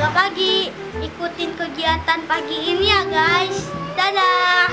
Pagi, ikutin kegiatan pagi ini ya guys. Dadah.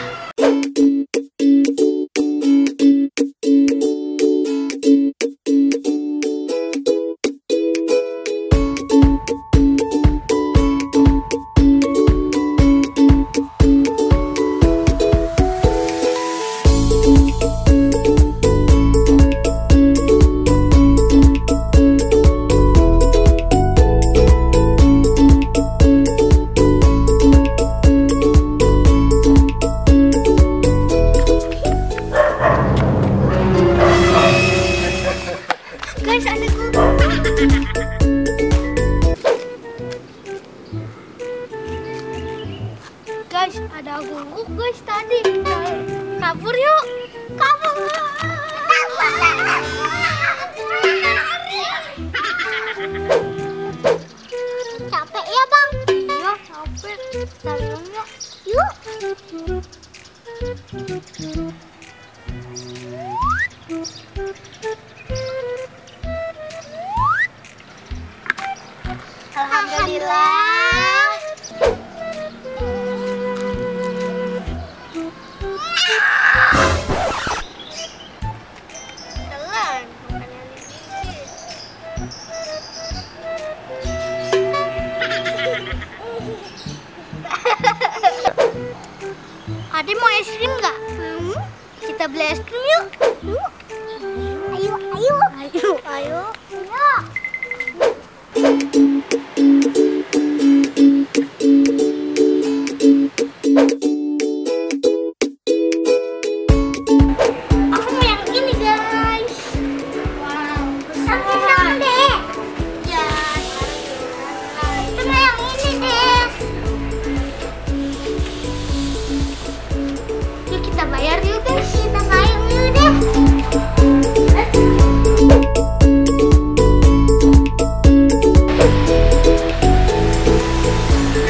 Guys, ada guguk. Guys, ada guguk guys tadi. Kabur yuk. Kabur. Capek ya, Bang? Iya, capek. Tarian yuk. Yuk. Alhamdulillah. Telan, Adik mau es krim nggak? Kita beli es krim yuk. Ayo, ayo, ayo, ayo, ayo. Bayar yuk guys, kita main yuk deh.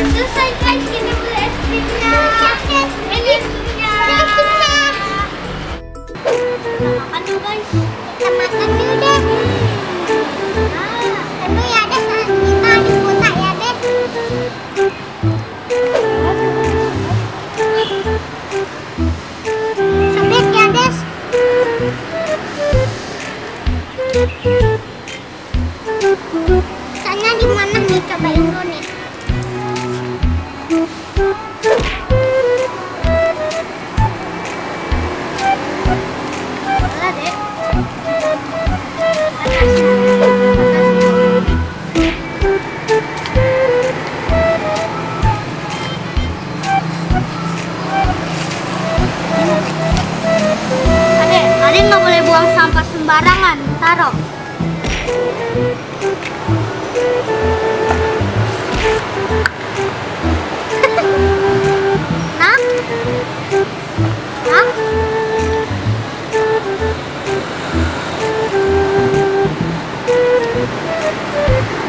Selesai guys, kita beli es krimnya. Ini es krimnya. Kita makan yuk guys. Kita makan yuk deh. Aduh ya deh, kita dibuka ya deh. Sana di mana nih, cobain dulu nih. Boleh deh. Adek nggak boleh buang sampah sembarangan, taruh.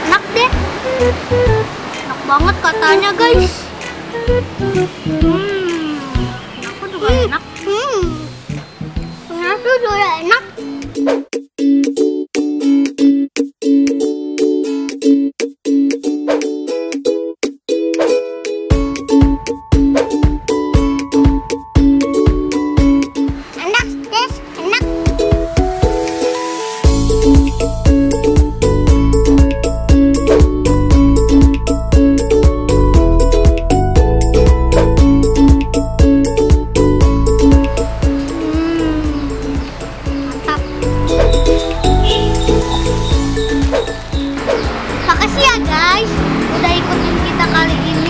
Enak deh. Enak banget katanya guys. Aku juga enak. Ternyata juga enak. Makasih ya guys, udah ikutin kita kali ini.